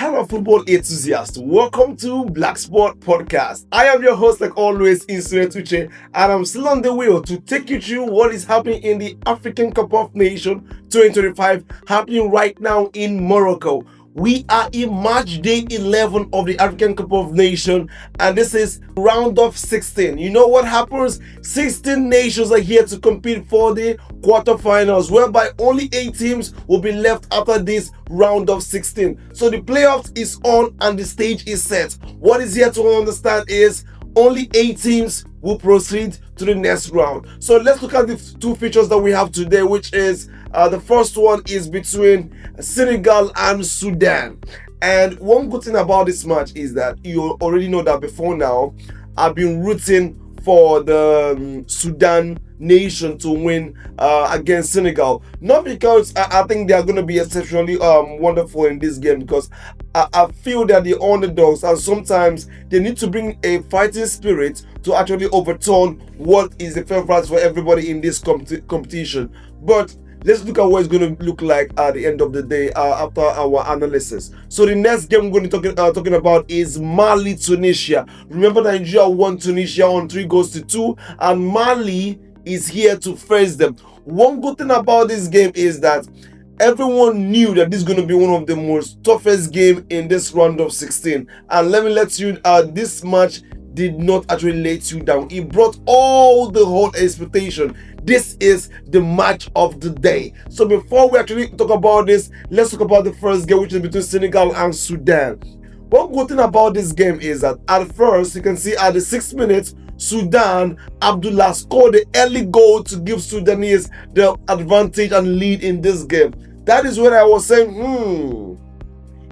Hello, football enthusiasts. Welcome to Blaqsport Podcast. I am your host, like always, Insulet Uche, and I'm still on the wheel to take you through what is happening in the African Cup of Nations 2025, happening right now in Morocco. We are in match day 11 of the African Cup of Nations, and this is round of 16. You know what happens? 16 nations are here to compete for the quarterfinals, whereby only 8 teams will be left after this round of 16. So the playoffs is on and the stage is set. What is here to understand is only 8 teams will proceed to the next round. So let's look at the two features that we have today, which is the first one is between Senegal and Sudan. And one good thing about this match is that you already know that before now, I've been rooting for the Sudan nation to win against Senegal. Not because I think they are going to be exceptionally wonderful in this game, because I feel that the underdogs, and sometimes they need to bring a fighting spirit to actually overturn what is the fair price for everybody in this competition. But let's look at what it's going to look like at the end of the day after our analysis. So the next game we're going to be talking about is Mali Tunisia. Remember, Nigeria won Tunisia on 3-2, and Mali is here to face them. One good thing about this game is that everyone knew that this is going to be one of the most toughest game in this round of 16. And let me let you this match did not actually let you down. It brought all the whole expectation. This is the match of the day. So before we actually talk about this, let's talk about the first game, which is between Senegal and Sudan. One good thing about this game is that at first, you can see at the 6th minute, Sudan, Abdullah scored the early goal to give Sudanese the advantage and lead in this game. That is when I was saying,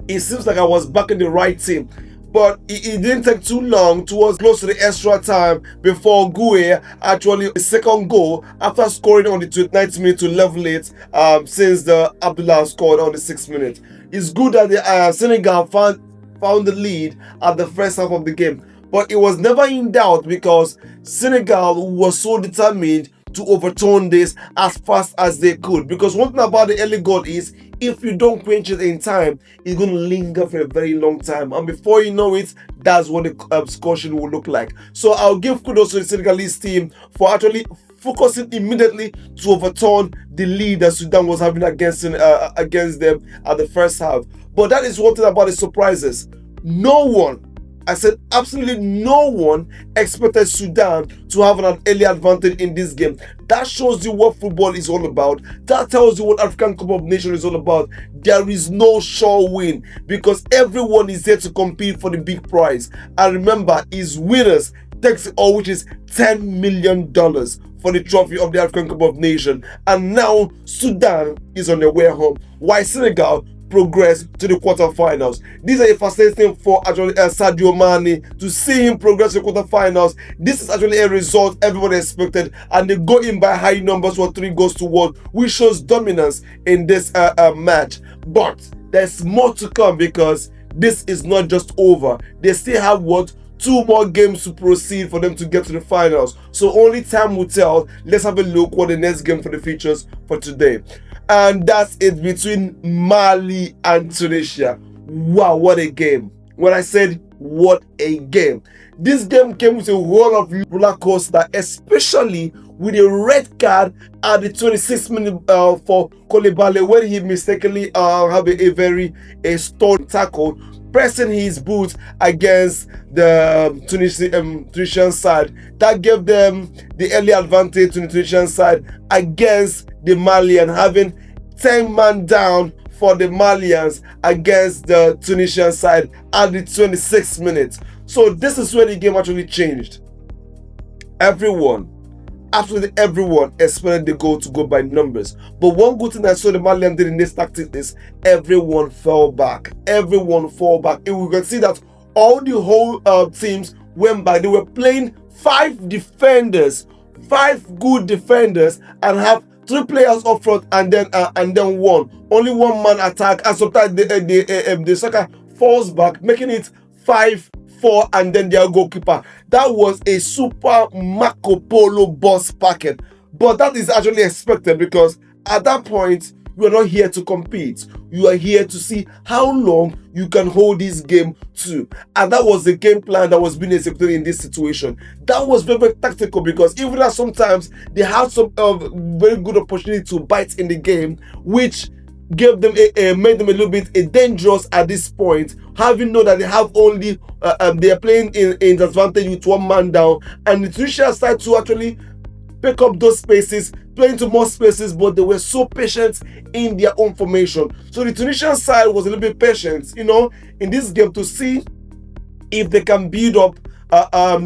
it seems like I was backing the right team. But it didn't take too long, towards close to the extra time, before Gue actually the second goal after scoring on the 29th minute to level it since the Abdullah scored on the 6th minute. It's good that the Senegal found the lead at the first half of the game. But it was never in doubt, because Senegal was so determined to overturn this as fast as they could. Because one thing about the early goal is, if you don't quench it in time, it's going to linger for a very long time. And before you know it, that's what the scoring will look like. So I'll give kudos to the Senegalese team for actually focusing immediately to overturn the lead that Sudan was having against them at the first half. But that is one thing about the surprises. No one, I said absolutely no one, expected Sudan to have an early advantage in this game. That shows you what football is all about. That tells you what African Cup of Nations is all about. There is no sure win, because everyone is there to compete for the big prize. And remember, his winners takes it all, which is $10 million for the trophy of the African Cup of Nations. And now Sudan is on their way home, while Senegal progress to the quarterfinals. These are a fascinating for actually Sadio Mane to see him progress to the quarterfinals. This is actually a result everybody expected, and they go in by high numbers for 3-1, which shows dominance in this match. But there's more to come, because this is not just over. They still have 2 more games to proceed for them to get to the finals. So only time will tell. Let's have a look what the next game for the features for today. And that's it between Mali and Tunisia. Wow, what a game. When I said what a game. This game came with a whole of roller coaster, especially with a red card at the 26th minute for Koulibaly, when he mistakenly had a stone tackle, pressing his boot against the Tunisian side. That gave them the early advantage to the Tunisian side against the Malian, having 10 man down for the Malians against the Tunisian side at the 26th minute. So this is where the game actually changed. Absolutely everyone expected the goal to go by numbers. But one good thing I saw the Malian did in this tactic is everyone fell back. And we can see that all the whole teams went back. They were playing 5 defenders, 5 good defenders, and have 3 players up front and then one. Only one man attack, and sometimes the soccer falls back, making it 5-4, and then their goalkeeper. That was a super Marco Polo bus packet. But that is actually expected, because at that point, You are not here to compete. You are here to see how long you can hold this game to. And that was the game plan that was being executed in this situation. That was very, very tactical, because even though sometimes they had some very good opportunity to bite in the game, which gave them made them a little bit dangerous at this point, having known that they have only they are playing in disadvantage with one man down, and the Tunisia side to actually pick up those spaces, play into more spaces, but they were so patient in their own formation. So the Tunisian side was a little bit patient, in this game, to see if they can build up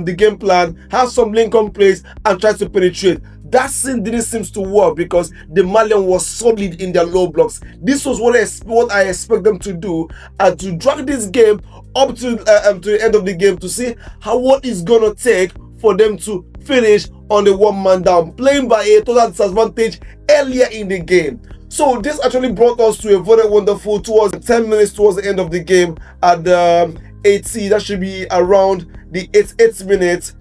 the game plan, have some link-on plays, and try to penetrate. That scene didn't seem to work because the Malian was solid in their low blocks. This was what I expect them to do, and to drag this game up to the end of the game, to see what it's gonna take for them to finish on the one man down, playing by a total disadvantage earlier in the game. So this actually brought us to a very wonderful, towards 10 minutes towards the end of the game, at the 80, that should be around the 88th minute.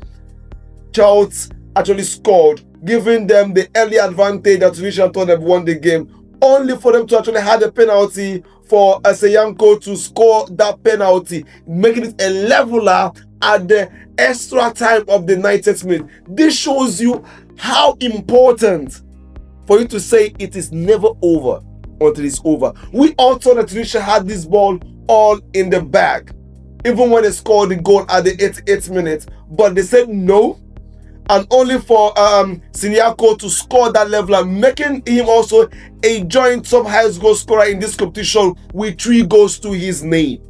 Charles actually scored, giving them the early advantage that Tunisia thought they'd won the game, only for them to actually have a penalty for Seyanko to score that penalty, making it a leveler at the extra time of the 90th minute. This shows you how important for you to say it is never over until it's over. We all thought that Tunisia had this ball all in the bag, even when they scored the goal at the 88th minute, but they said no, and only for Senegal to score that leveler, making him also a joint top highest goal scorer in this competition with 3 goals to his name.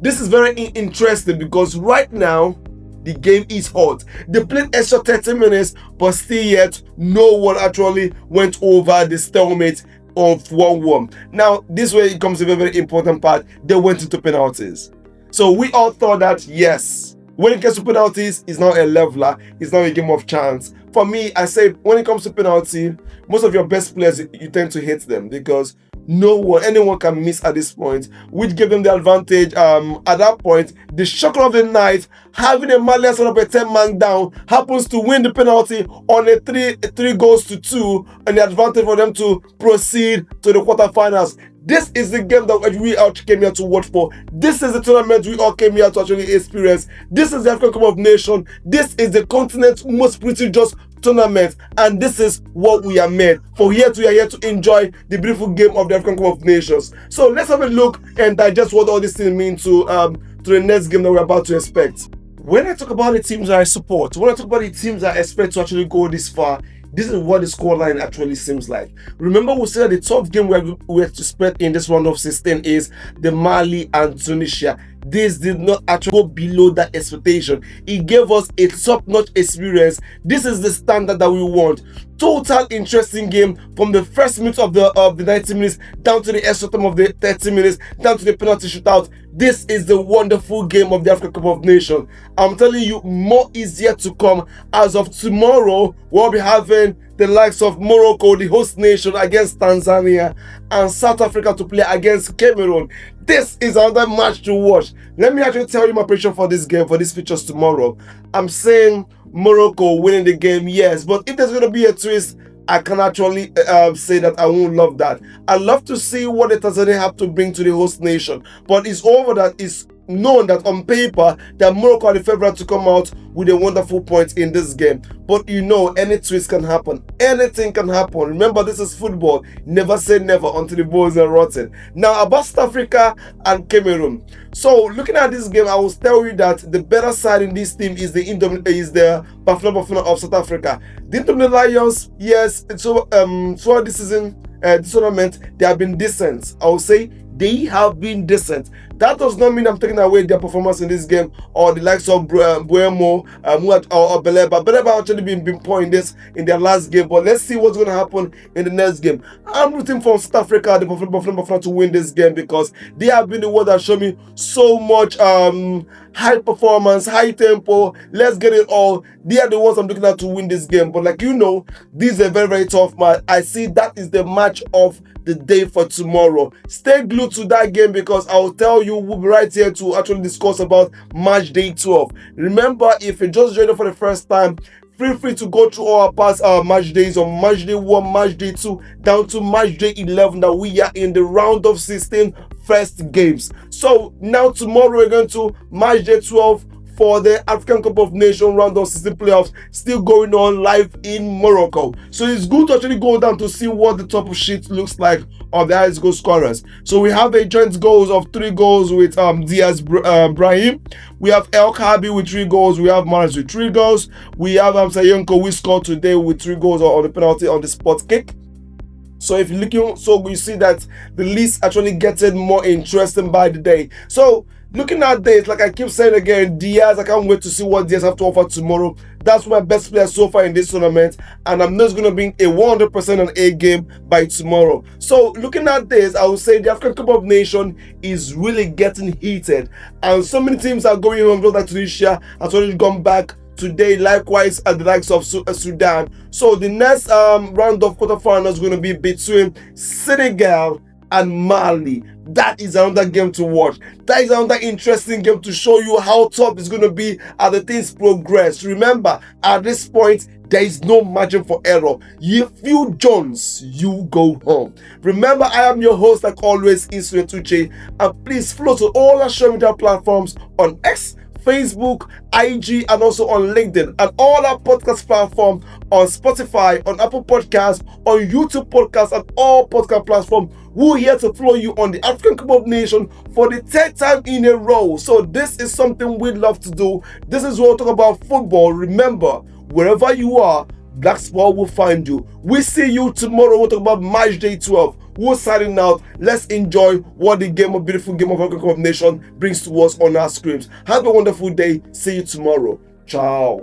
This is very interesting, because right now the game is hot. They played extra 30 minutes, but still yet no one actually went over the stalemate of 1-1. Now this way it comes to a very important part. They went into penalties. So we all thought that, yes, when it gets to penalties, it's not a leveler, it's not a game of chance. For me, I say when it comes to penalty, most of your best players, you tend to hit them, because anyone can miss at this point, which gave them the advantage. At that point, the shocker of the night, having a Malian set up a 10-man down, happens to win the penalty on a 3 goals to 2, and the advantage for them to proceed to the quarterfinals. This is the game that we all came here to watch for. This is the tournament we all came here to actually experience. This is the African Cup of Nations. This is the continent's most prestigious tournament, and this is what we are made for. We are here to enjoy the beautiful game of the African Cup of Nations. So let's have a look and digest what all this thing means to the next game that we're about to expect. When I talk about the teams that I support, when I talk about the teams that I expect to actually go this far, this is what the scoreline actually seems like. Remember, we said that the top game we have to expect in this round of 16 is the Mali and Tunisia. This did not actually go below that expectation. It gave us a top-notch experience. This is the standard that we want. Total interesting game from the first minute of the 90 minutes down to the extra time of the 30 minutes, down to the penalty shootout. This is the wonderful game of the African Cup of Nations. I'm telling you, more is yet to come. As of tomorrow, we'll be having the likes of Morocco, the host nation, against Tanzania, and South Africa to play against Cameroon. This is another match to watch. Let me actually tell you my prediction for this game, for these features tomorrow. I'm saying Morocco winning the game, yes, but if there's going to be a twist, I can actually say that I won't love that. I love to see what the Tanzania have to bring to the host nation, but it's over that. It's known that on paper that Morocco are the favorite to come out with a wonderful point in this game. But any twist can happen. Anything can happen. Remember, this is football. Never say never until the balls are rotten. Now, about South Africa and Cameroon. So, looking at this game, I will tell you that the better side in this team is the Bafana of South Africa. The Indomitable Lions, yes, so throughout this season, this tournament, they have been decent. I will say they have been decent. That does not mean I'm taking away their performance in this game, or the likes of Buemo, or Beleba. Beleba actually been poor in their last game, but let's see what's going to happen in the next game. I'm rooting for South Africa, the Bafana to win this game, because they have been the one that showed me so much high performance, high tempo. Let's get it all. They are the ones I'm looking at to win this game. But this is a very, very tough match. I see that is the match of the day for tomorrow. Stay glued to that game, because I will tell you, we'll be right here to actually discuss about match day 12. Remember, if you just joined us for the first time, feel free to go through all our past match days on match day 1, match day 2, down to match day 11 that we are in the round of 16 first games. So now tomorrow we're going to match day 12 for the African Cup of Nations round of 16 playoffs, still going on live in Morocco. So it's good to actually go down to see what the top of sheet looks like of the highest goal scorers. So we have a joint goals of 3 goals with Diaz Brahim. We have El Kabi with 3 goals. We have Maras with 3 goals. We have Sayonko, we scored today with 3 goals on the penalty on the spot kick. So if you're looking, so you see that the list actually getting more interesting by the day. So looking at this, like I keep saying again, Diaz, I can't wait to see what Diaz have to offer tomorrow. That's my best player so far in this tournament, and I'm just going to be a 100% on A game by tomorrow. So looking at this, I would say the African Cup of Nations is really getting heated, and so many teams are going on, just like Tunisia has already gone back today, likewise at the likes of Sudan. So the next round of quarterfinals is going to be between Senegal and Mali. That is another game to watch. That is another interesting game to show you how tough it's going to be as the things progress. Remember, at this point, there is no margin for error. If you Jones, you go home. Remember, I am your host, like always, Isue Tuche, and please follow to all our social media platforms on X, Facebook, IG, and also on LinkedIn, and all our podcast platforms on Spotify, on Apple Podcasts, on YouTube Podcasts, and all podcast platforms. We're here to follow you on the African Cup of Nations for the 3rd time in a row. So this is something we love to do. This is what we talk about football. Remember, wherever you are, Blaqsport will find you. We see you tomorrow. We'll talk about match day 12. We're signing out. Let's enjoy what the beautiful game of African Cup of Nations brings to us on our screens. Have a wonderful day. See you tomorrow. Ciao.